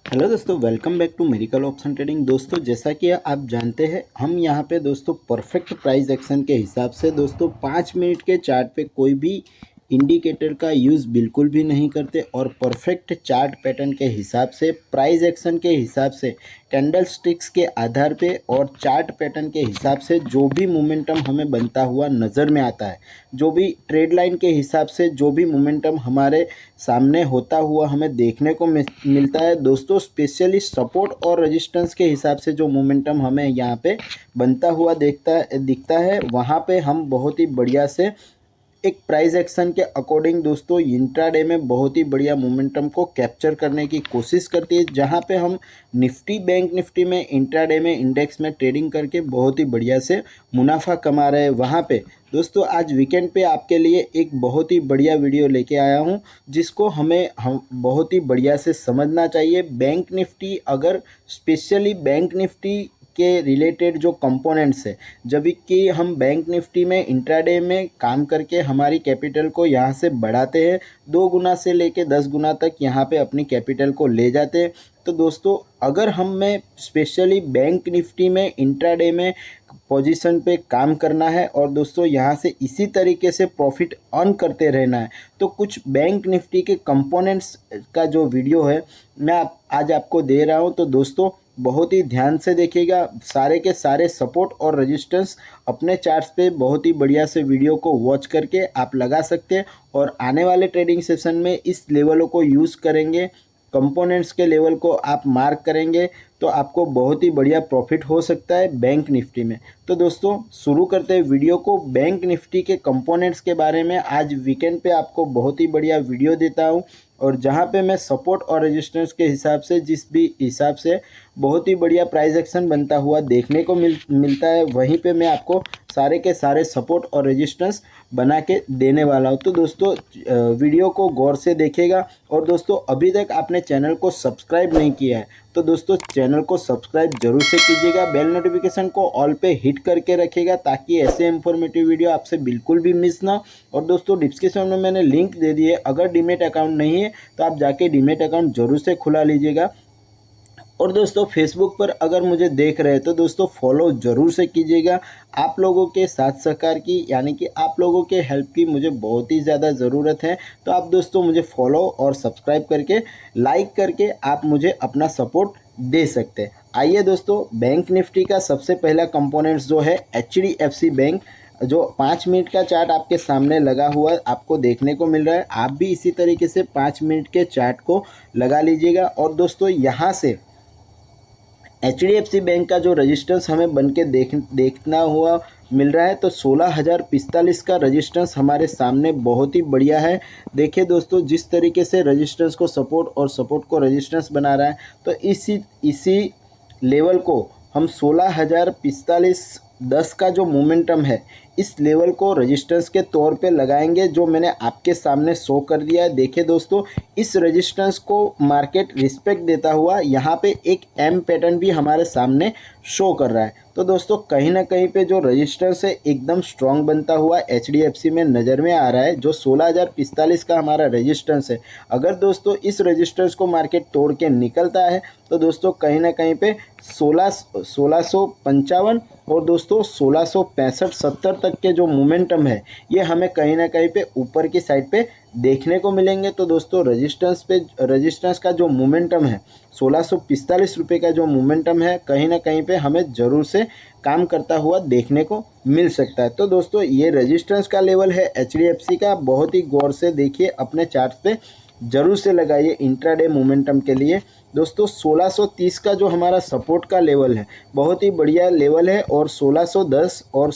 Hello दोस्तों, welcome back to miracle option trading. दोस्तों, जैसा कि आप जानते हैं, हम यहाँ पे दोस्तों परफेक्ट प्राइस एक्शन के हिसाब से दोस्तों 5 मिनट के चार्ट पे कोई भी इंडिकेटर का यूज़ बिल्कुल भी नहीं करते और परफेक्ट चार्ट पैटर्न के हिसाब से, प्राइस एक्शन के हिसाब से, कैंडल स्टिक्स के आधार पे और चार्ट पैटर्न के हिसाब से जो भी मोमेंटम हमें बनता हुआ नज़र में आता है, जो भी ट्रेड लाइन के हिसाब से जो भी मोमेंटम हमारे सामने होता हुआ हमें देखने को मिलता है दोस्तों, स्पेशली सपोर्ट और रेजिस्टेंस के हिसाब से जो मोमेंटम हमें यहाँ पे बनता हुआ दिखता है, वहाँ पे हम बहुत ही बढ़िया से एक प्राइस एक्शन के अकॉर्डिंग दोस्तों इंट्राडे में बहुत ही बढ़िया मोमेंटम को कैप्चर करने की कोशिश करती है, जहां पे हम निफ्टी, बैंक निफ्टी में इंट्राडे में इंडेक्स में ट्रेडिंग करके बहुत ही बढ़िया से मुनाफा कमा रहे हैं। वहां पे दोस्तों आज वीकेंड पे आपके लिए एक बहुत ही बढ़िया वीडियो लेके आया हूं, जिसको हम बहुत ही बढ़िया से समझना चाहिए। बैंक निफ्टी, अगर स्पेशली बैंक निफ्टी के रिलेटेड जो कंपोनेंट्स है, जब कि हम बैंक निफ्टी में इंट्राडे में काम करके हमारी कैपिटल को यहाँ से बढ़ाते हैं, 2 गुना से लेके 10 गुना तक यहाँ पे अपनी कैपिटल को ले जाते हैं। तो दोस्तों, अगर हमें स्पेशली बैंक निफ्टी में इंट्राडे में पोजीशन पे काम करना है और दोस्तों यहाँ से इसी तरीके से प्रॉफिट अर्न करते रहना है, तो कुछ बैंक निफ्टी के कंपोनेंट्स का जो वीडियो है मैं आज आपको दे रहा हूँ। तो दोस्तों बहुत ही ध्यान से देखिएगा, सारे के सारे सपोर्ट और रेजिस्टेंस अपने चार्ट्स पे बहुत ही बढ़िया से वीडियो को वॉच करके आप लगा सकते हैं और आने वाले ट्रेडिंग सेशन में इस लेवलों को यूज़ करेंगे, कंपोनेंट्स के लेवल को आप मार्क करेंगे तो आपको बहुत ही बढ़िया प्रॉफिट हो सकता है बैंक निफ्टी में। तो दोस्तों शुरू करते हैं वीडियो को। बैंक निफ्टी के कंपोनेंट्स के बारे में आज वीकेंड पे आपको बहुत ही बढ़िया वीडियो देता हूं, और जहां पे मैं सपोर्ट और रेजिस्टेंस के हिसाब से, जिस भी हिसाब से बहुत ही बढ़िया प्राइस एक्शन बनता हुआ देखने को मिलता है, वहीं पे मैं आपको सारे के सारे सपोर्ट और रेजिस्टेंस बना के देने वाला हूं। तो दोस्तों वीडियो को गौर से देखिएगा, और दोस्तों अभी तक आपने चैनल को सब्सक्राइब नहीं किया है तो दोस्तों चैनल को सब्सक्राइब जरूर से कीजिएगा, बेल नोटिफिकेशन को ऑल पे हिट करके रखिएगा ताकि ऐसे इंफॉर्मेटिव वीडियो आपसे बिल्कुल भी मिस ना। और दोस्तों डिस्क्रिप्शन में मैंने लिंक दे दी है, अगर डीमेट अकाउंट नहीं है तो आप जाके डीमेट अकाउंट जरूर से खुला लीजिएगा। और दोस्तों फेसबुक पर अगर मुझे देख रहे हैं तो दोस्तों फॉलो ज़रूर से कीजिएगा। आप लोगों के साथ सहकार की, यानी कि आप लोगों के हेल्प की मुझे बहुत ही ज़्यादा ज़रूरत है। तो आप दोस्तों मुझे फॉलो और सब्सक्राइब करके, लाइक करके आप मुझे अपना सपोर्ट दे सकते हैं। आइए दोस्तों, बैंक निफ्टी का सबसे पहला कंपोनेंट्स जो है HDFC बैंक, जो 5 मिनट का चार्ट आपके सामने लगा हुआ आपको देखने को मिल रहा है, आप भी इसी तरीके से 5 मिनट के चार्ट को लगा लीजिएगा। और दोस्तों यहाँ से HDFC बैंक का जो रजिस्टेंस हमें बन के देखना हुआ मिल रहा है, तो 16,045 का रजिस्टेंस हमारे सामने बहुत ही बढ़िया है। देखिए दोस्तों, जिस तरीके से रजिस्टेंस को सपोर्ट और सपोर्ट को रजिस्टेंस बना रहा है, तो इसी लेवल को हम 16,045.10 का जो मोमेंटम है, इस लेवल को रेजिस्टेंस के तौर पे लगाएंगे, जो मैंने आपके सामने शो कर दिया है। देखिए दोस्तों, इस रेजिस्टेंस को मार्केट रिस्पेक्ट देता हुआ यहाँ पे एक एम पैटर्न भी हमारे सामने शो कर रहा है। तो दोस्तों कहीं ना कहीं पे जो रेजिस्टेंस है एकदम स्ट्रांग बनता हुआ HDFC में नज़र में आ रहा है, जो 16,045 का हमारा रेजिस्टेंस है। अगर दोस्तों इस रेजिस्टेंस को मार्केट तोड़ के निकलता है तो दोस्तों कहीं ना कहीं पे 1655 और दोस्तों 1665-70 तक के जो मोमेंटम है, ये हमें कहीं ना कहीं पे ऊपर की साइड पे देखने को मिलेंगे। तो दोस्तों रेजिस्टेंस का जो मोमेंटम है, 1645 रुपये का जो मोमेंटम है, कहीं ना कहीं पे हमें ज़रूर से काम करता हुआ देखने को मिल सकता है। तो दोस्तों ये रेजिस्टेंस का लेवल है HDFC का, बहुत ही गौर से देखिए, अपने चार्ट पे ज़रूर से लगाइए इंट्राडे मोमेंटम के लिए। दोस्तों 1630 का जो हमारा सपोर्ट का लेवल है, बहुत ही बढ़िया लेवल है, और 1610 और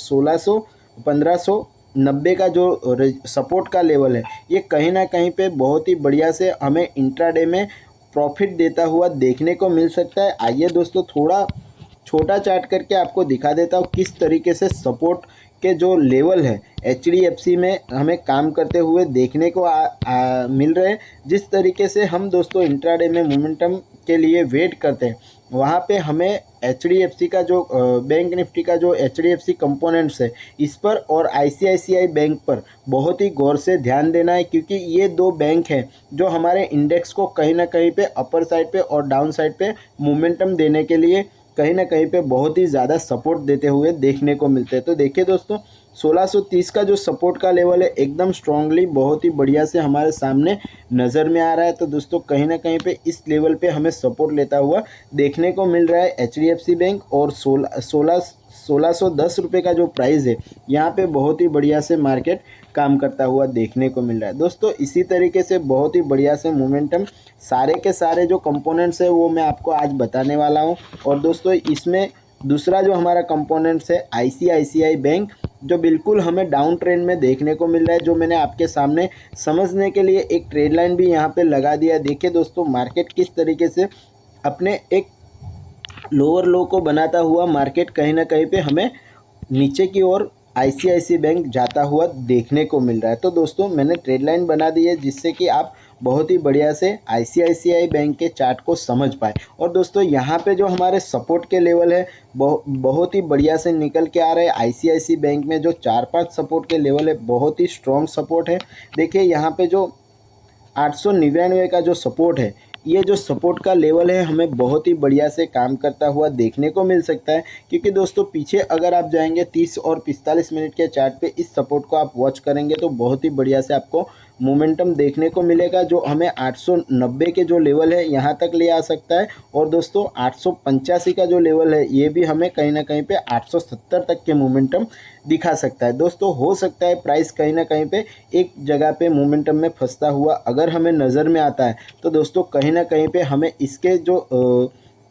1590 का जो सपोर्ट का लेवल है, ये कहीं ना कहीं पे बहुत ही बढ़िया से हमें इंट्राडे में प्रॉफिट देता हुआ देखने को मिल सकता है। आइए दोस्तों थोड़ा छोटा चार्ट करके आपको दिखा देता हूँ किस तरीके से सपोर्ट के जो लेवल है HDFC में हमें काम करते हुए देखने को मिल रहे हैं। जिस तरीके से हम दोस्तों इंट्राडे में मोमेंटम के लिए वेट करते हैं, वहाँ पे हमें HDFC का जो बैंक निफ्टी का जो HDFC कंपोनेंट्स है इस पर और ICICI बैंक पर बहुत ही गौर से ध्यान देना है, क्योंकि ये दो बैंक हैं जो हमारे इंडेक्स को कहीं ना कहीं पे अपर साइड पे और डाउन साइड पे मोमेंटम देने के लिए कहीं ना कहीं पे बहुत ही ज़्यादा सपोर्ट देते हुए देखने को मिलते हैं। तो देखिए दोस्तों, 1630 का जो सपोर्ट का लेवल है एकदम स्ट्रांगली बहुत ही बढ़िया से हमारे सामने नज़र में आ रहा है। तो दोस्तों कहीं ना कहीं पे इस लेवल पे हमें सपोर्ट लेता हुआ देखने को मिल रहा है HDFC बैंक। और 1610 रुपये का जो प्राइस है यहाँ पे बहुत ही बढ़िया से मार्केट काम करता हुआ देखने को मिल रहा है। दोस्तों इसी तरीके से बहुत ही बढ़िया से मोमेंटम सारे के सारे जो कंपोनेंट्स है वो मैं आपको आज बताने वाला हूँ। और दोस्तों इसमें दूसरा जो हमारा कंपोनेंट्स है ICICI बैंक, जो बिल्कुल हमें डाउन ट्रेंड में देखने को मिल रहा है, जो मैंने आपके सामने समझने के लिए एक ट्रेड लाइन भी यहाँ पे लगा दिया। देखिए दोस्तों, मार्केट किस तरीके से अपने एक लोअर लो को बनाता हुआ मार्केट कहीं ना कहीं पे हमें नीचे की ओर ICICI बैंक जाता हुआ देखने को मिल रहा है। तो दोस्तों मैंने ट्रेड लाइन बना दी है जिससे कि आप बहुत ही बढ़िया से ICICI बैंक के चार्ट को समझ पाए। और दोस्तों यहाँ पे जो हमारे सपोर्ट के लेवल है बहुत ही बढ़िया से निकल के आ रहे हैं। ICICI बैंक में जो 4-5 सपोर्ट के लेवल है बहुत ही स्ट्रॉन्ग सपोर्ट है। देखिए यहाँ पे जो 899 का जो सपोर्ट है, ये जो सपोर्ट का लेवल है हमें बहुत ही बढ़िया से काम करता हुआ देखने को मिल सकता है। क्योंकि दोस्तों पीछे अगर आप जाएंगे 30 और 45 मिनट के चार्ट पे इस सपोर्ट को आप वॉच करेंगे तो बहुत ही बढ़िया से आपको मोमेंटम देखने को मिलेगा, जो हमें 890 के जो लेवल है यहाँ तक ले आ सकता है। और दोस्तों 885 का जो लेवल है ये भी हमें कहीं ना कहीं पे 870 तक के मोमेंटम दिखा सकता है। दोस्तों हो सकता है प्राइस कहीं ना कहीं पे एक जगह पे मोमेंटम में फंसता हुआ अगर हमें नज़र में आता है, तो दोस्तों कहीं ना कहीं पे हमें इसके जो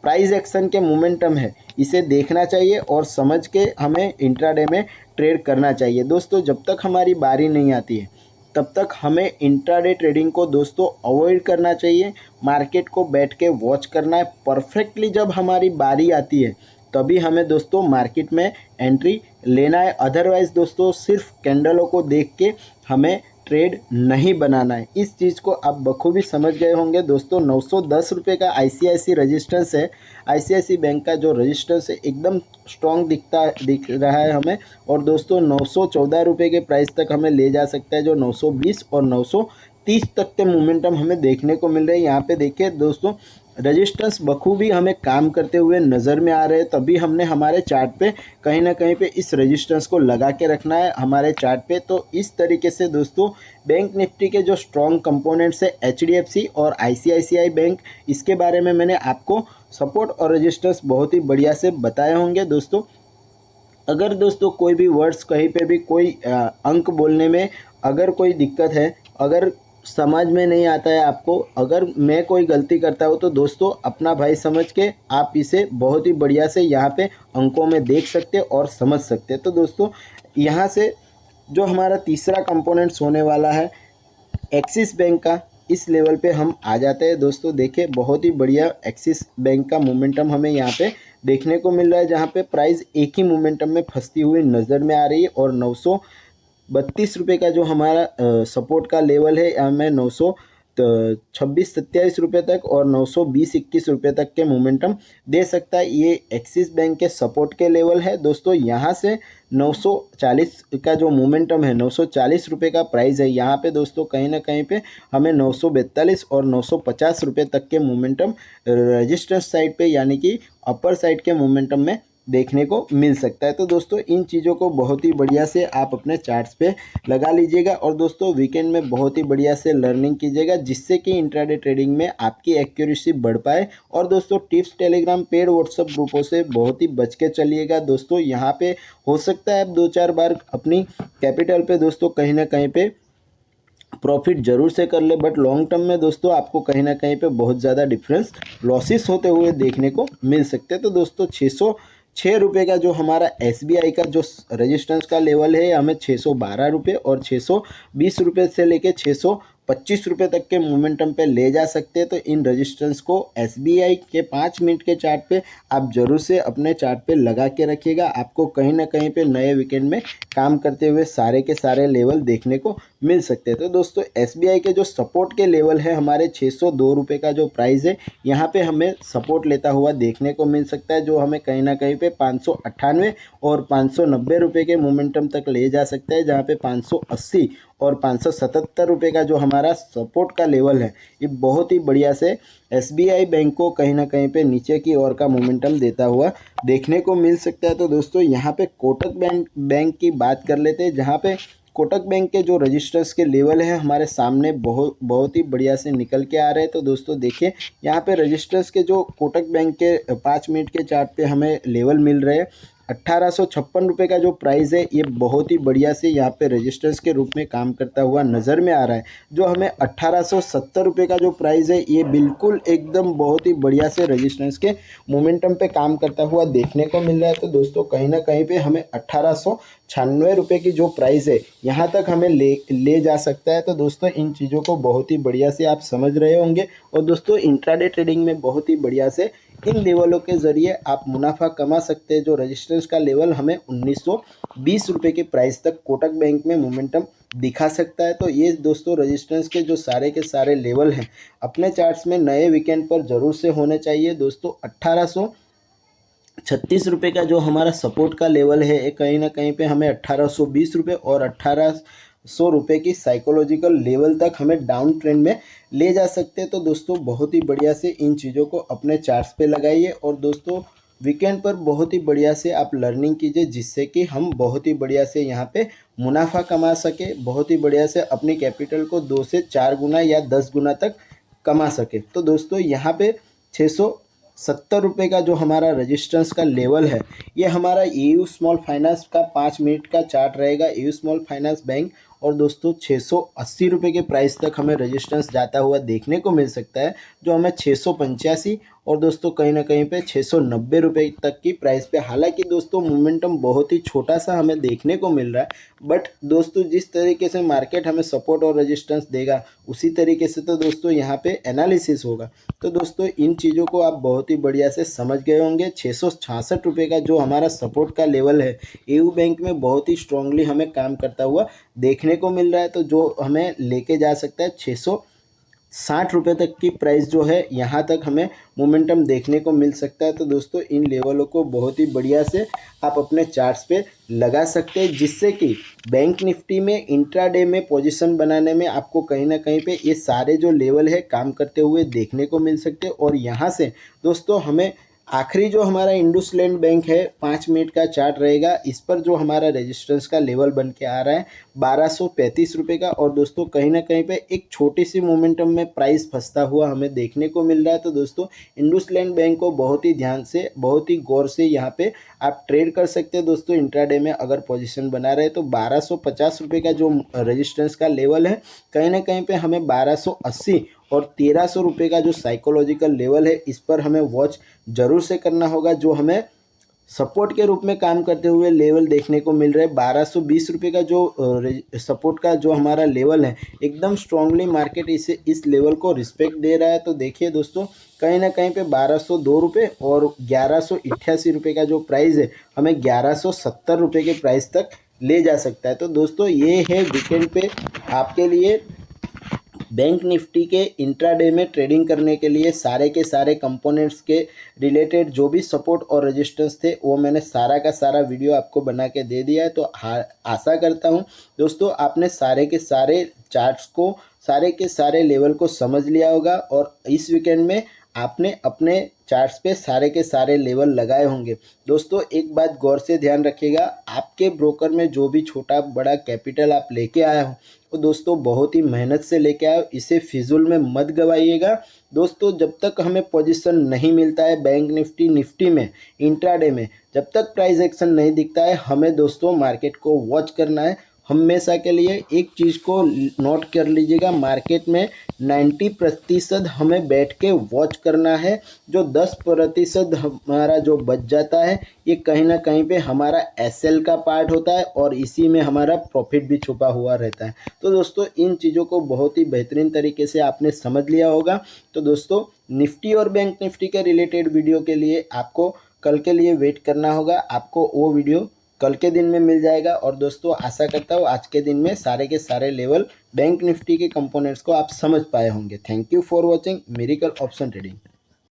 प्राइस एक्शन के मोमेंटम है इसे देखना चाहिए और समझ के हमें इंट्राडे में ट्रेड करना चाहिए। दोस्तों जब तक हमारी बारी नहीं आती है तब तक हमें इंट्राडे ट्रेडिंग को दोस्तों अवॉइड करना चाहिए। मार्केट को बैठ के वॉच करना है। परफेक्टली जब हमारी बारी आती है तभी हमें दोस्तों मार्केट में एंट्री लेना है। अदरवाइज़ दोस्तों सिर्फ कैंडलों को देख के हमें ट्रेड नहीं बनाना है। इस चीज़ को आप बखूबी समझ गए होंगे। दोस्तों 910 रुपये का ICICI रजिस्टेंस है। ICICI बैंक का जो रजिस्टेंस है एकदम स्ट्रॉन्ग दिख रहा है हमें। और दोस्तों 914 रुपये के प्राइस तक हमें ले जा सकता है, जो 920 और 930 तक के मोमेंटम हमें देखने को मिल रहे हैं। यहाँ पे देखिए दोस्तों रजिस्टेंस बखूबी हमें काम करते हुए नज़र में आ रहे हैं, तभी हमने हमारे चार्ट पे कहीं ना कहीं पे इस रजिस्टेंस को लगा के रखना है हमारे चार्ट पे। तो इस तरीके से दोस्तों बैंक निफ्टी के जो स्ट्रॉन्ग कंपोनेंट्स है HDFC और ICICI बैंक, इसके बारे में मैंने आपको सपोर्ट और रजिस्टेंस बहुत ही बढ़िया से बताए होंगे। दोस्तों अगर दोस्तों कोई भी वर्ड्स कहीं पे भी कोई अंक बोलने में अगर कोई दिक्कत है, अगर समझ में नहीं आता है आपको, अगर मैं कोई गलती करता हूँ तो दोस्तों अपना भाई समझ के आप इसे बहुत ही बढ़िया से यहाँ पे अंकों में देख सकते और समझ सकते। तो दोस्तों यहाँ से जो हमारा तीसरा कंपोनेंट्स होने वाला है एक्सिस बैंक का, इस लेवल पे हम आ जाते हैं। दोस्तों देखिए बहुत ही बढ़िया एक्सिस बैंक का मोमेंटम हमें यहाँ पे देखने को मिल रहा है, जहाँ पे प्राइस एक ही मोमेंटम में फंसती हुई नज़र में आ रही है। और 932 रुपये का जो हमारा सपोर्ट का लेवल है हमें 926-27 रुपये तक और 920-21 रुपये तक के मोमेंटम दे सकता है। ये एक्सिस बैंक के सपोर्ट के लेवल है। दोस्तों यहाँ से 940 का जो मोमेंटम है, 940 रुपये का प्राइस है, यहाँ पे दोस्तों कहीं ना कहीं पे हमें 942 और 950 रुपये तक के मोमेंटम रेजिस्टेंस साइड पे यानी कि अपर साइड के मोमेंटम में देखने को मिल सकता है। तो दोस्तों इन चीज़ों को बहुत ही बढ़िया से आप अपने चार्ट्स पे लगा लीजिएगा और दोस्तों वीकेंड में बहुत ही बढ़िया से लर्निंग कीजिएगा, जिससे कि इंट्राडे ट्रेडिंग में आपकी एक्यूरेसी बढ़ पाए। और दोस्तों टिप्स टेलीग्राम पेड व्हाट्सएप ग्रुपों से बहुत ही बच के चलिएगा। दोस्तों यहाँ पे हो सकता है आप 2-4 बार अपनी कैपिटल पे दोस्तों कहीं ना कहीं पे प्रॉफिट जरूर से कर ले, बट लॉन्ग टर्म में दोस्तों आपको कहीं ना कहीं पे बहुत ज़्यादा डिफरेंस लॉसेस होते हुए देखने को मिल सकते हैं। तो दोस्तों 606 रुपये का जो हमारा SBI का जो रेजिस्टेंस का लेवल है हमें 612 रुपये और 620 रुपये से लेके 625 रुपये तक के मोमेंटम पे ले जा सकते हैं। तो इन रेजिस्टेंस को SBI के 5 मिनट के चार्ट पे आप ज़रूर से अपने चार्ट पे लगा के रखिएगा। आपको कहीं ना कहीं पे नए वीकेंड में काम करते हुए सारे के सारे लेवल देखने को मिल सकते हैं। तो दोस्तों एसबीआई के जो सपोर्ट के लेवल है हमारे 602 रुपये का जो प्राइस है, यहाँ पे हमें सपोर्ट लेता हुआ देखने को मिल सकता है, जो हमें कहीं ना कहीं पे 598 और 590 रुपये के मोमेंटम तक ले जा सकता है, जहाँ पे 580 और 577 रुपये का जो हमारा सपोर्ट का लेवल है, ये बहुत ही बढ़िया से एसबीआई बैंक को कहीं ना कहीं पे नीचे की ओर का मोमेंटम देता हुआ देखने को मिल सकता है। तो दोस्तों यहाँ पे कोटक बैंक की बात कर लेते हैं, जहाँ पे कोटक बैंक के जो रजिस्टर्स के लेवल है हमारे सामने बहुत ही बढ़िया से निकल के आ रहे हैं। तो दोस्तों देखिए यहाँ पे रजिस्टर्स के जो कोटक बैंक के 5 मिनट के चार्ट पे हमें लेवल मिल रहे हैं। 1856 रुपये का जो प्राइस है, ये बहुत ही बढ़िया से यहाँ पे रजिस्टर्स के रूप में काम करता हुआ नज़र में आ रहा है। जो हमें 1870 रुपये का जो प्राइस है, ये बिल्कुल एकदम बहुत ही बढ़िया से रजिस्टर्स के मोमेंटम पे काम करता हुआ देखने को मिल रहा है। तो दोस्तों कहीं ना कहीं पे हमें 1896 रुपये की जो प्राइस है, यहाँ तक हमें ले जा सकता है। तो दोस्तों इन चीज़ों को बहुत ही बढ़िया से आप समझ रहे होंगे, और दोस्तों इंट्राडे ट्रेडिंग में बहुत ही बढ़िया से इन लेवलों के ज़रिए आप मुनाफा कमा सकते हैं। जो रजिस्टेंस का लेवल हमें 1920 रुपये के प्राइस तक कोटक बैंक में मोमेंटम दिखा सकता है। तो ये दोस्तों रजिस्टेंस के जो सारे के सारे लेवल हैं, अपने चार्ट्स में नए वीकेंड पर ज़रूर से होने चाहिए। दोस्तों 1836 रुपये का जो हमारा सपोर्ट का लेवल है, ये कहीं ना कहीं पे हमें 1820 रुपये और 1800 रुपये की साइकोलॉजिकल लेवल तक हमें डाउन ट्रेंड में ले जा सकते हैं। तो दोस्तों बहुत ही बढ़िया से इन चीज़ों को अपने चार्ट्स पे लगाइए, और दोस्तों वीकेंड पर बहुत ही बढ़िया से आप लर्निंग कीजिए, जिससे कि हम बहुत ही बढ़िया से यहाँ पे मुनाफा कमा सके, बहुत ही बढ़िया से अपनी कैपिटल को 2 से 4 गुना या 10 गुना तक कमा सके। तो दोस्तों यहाँ पे 670 रुपये का जो हमारा रजिस्टेंस का लेवल है, ये हमारा एयू स्मॉल फाइनेंस का 5 मिनट का चार्ट रहेगा, एयू स्मॉल फाइनेंस बैंक। और दोस्तों 680 रुपये के प्राइस तक हमें रजिस्टेंस जाता हुआ देखने को मिल सकता है, जो हमें 685 और दोस्तों कहीं ना कहीं पे 690 रुपये तक की प्राइस पे। हालांकि दोस्तों मोमेंटम बहुत ही छोटा सा हमें देखने को मिल रहा है, बट दोस्तों जिस तरीके से मार्केट हमें सपोर्ट और रेजिस्टेंस देगा, उसी तरीके से तो दोस्तों यहाँ पे एनालिसिस होगा। तो दोस्तों इन चीज़ों को आप बहुत ही बढ़िया से समझ गए होंगे। 666 रुपये का जो हमारा सपोर्ट का लेवल है, एयू बैंक में बहुत ही स्ट्रांगली हमें काम करता हुआ देखने को मिल रहा है। तो जो हमें लेके जा सकता है 660 रुपये तक की प्राइस जो है, यहाँ तक हमें मोमेंटम देखने को मिल सकता है। तो दोस्तों इन लेवलों को बहुत ही बढ़िया से आप अपने चार्ट्स पे लगा सकते हैं, जिससे कि बैंक निफ्टी में इंट्राडे में पोजीशन बनाने में आपको कहीं ना कहीं पे ये सारे जो लेवल है काम करते हुए देखने को मिल सकते हैं। और यहाँ से दोस्तों हमें आखिरी जो हमारा इंडसलैंड बैंक है 5 मिनट का चार्ट रहेगा, इस पर जो हमारा रेजिस्टेंस का लेवल बन के आ रहा है 1235 रुपये का। और दोस्तों कहीं ना कहीं पे एक छोटी सी मोमेंटम में प्राइस फंसता हुआ हमें देखने को मिल रहा है। तो दोस्तों इंडसलैंड बैंक को बहुत ही ध्यान से, बहुत ही गौर से यहाँ पे आप ट्रेड कर सकते हैं। दोस्तों इंट्राडे में अगर पोजीशन बना रहे तो 1250 रुपये का जो रेजिस्टेंस का लेवल है, कहीं ना कहीं पे हमें 1280 और 1300 रुपये का जो साइकोलॉजिकल लेवल है, इस पर हमें वॉच ज़रूर से करना होगा। जो हमें सपोर्ट के रूप में काम करते हुए लेवल देखने को मिल रहा है 1220 रुपये का जो सपोर्ट का जो हमारा लेवल है, एकदम स्ट्रांगली मार्केट इसे इस लेवल को रिस्पेक्ट दे रहा है। तो देखिए दोस्तों कहीं ना कहीं पे 1202 रुपये और 1188 रुपये का जो प्राइस है, हमें 1170 रुपये के प्राइस तक ले जा सकता है। तो दोस्तों ये है वीकेंड पे आपके लिए बैंक निफ्टी के इंट्राडे में ट्रेडिंग करने के लिए सारे के सारे कंपोनेंट्स के रिलेटेड जो भी सपोर्ट और रेजिस्टेंस थे, वो मैंने सारा का सारा वीडियो आपको बना के दे दिया है। तो आशा करता हूँ दोस्तों आपने सारे के सारे चार्ट्स को, सारे के सारे लेवल को समझ लिया होगा, और इस वीकेंड में आपने अपने चार्ट्स पे सारे के सारे लेवल लगाए होंगे। दोस्तों एक बात गौर से ध्यान रखिएगा, आपके ब्रोकर में जो भी छोटा बड़ा कैपिटल आप लेके आया हो, तो दोस्तों बहुत ही मेहनत से लेके आओ, इसे फिजूल में मत गवाइएगा। दोस्तों जब तक हमें पोजीशन नहीं मिलता है बैंक निफ्टी में इंट्राडे में, जब तक प्राइस एक्शन नहीं दिखता है, हमें दोस्तों मार्केट को वॉच करना है। हमेशा के लिए एक चीज़ को नोट कर लीजिएगा, मार्केट में 90% हमें बैठ के वॉच करना है। जो 10% हमारा जो बच जाता है, ये कहीं ना कहीं पे हमारा एसएल का पार्ट होता है, और इसी में हमारा प्रॉफिट भी छुपा हुआ रहता है। तो दोस्तों इन चीज़ों को बहुत ही बेहतरीन तरीके से आपने समझ लिया होगा। तो दोस्तों निफ्टी और बैंक निफ्टी के रिलेटेड वीडियो के लिए आपको कल के लिए वेट करना होगा। आपको वो वीडियो कल के दिन में मिल जाएगा। और दोस्तों आशा करता हूँ आज के दिन में सारे के सारे लेवल बैंक निफ्टी के कंपोनेंट्स को आप समझ पाए होंगे। Thank you for watching miracle option trading.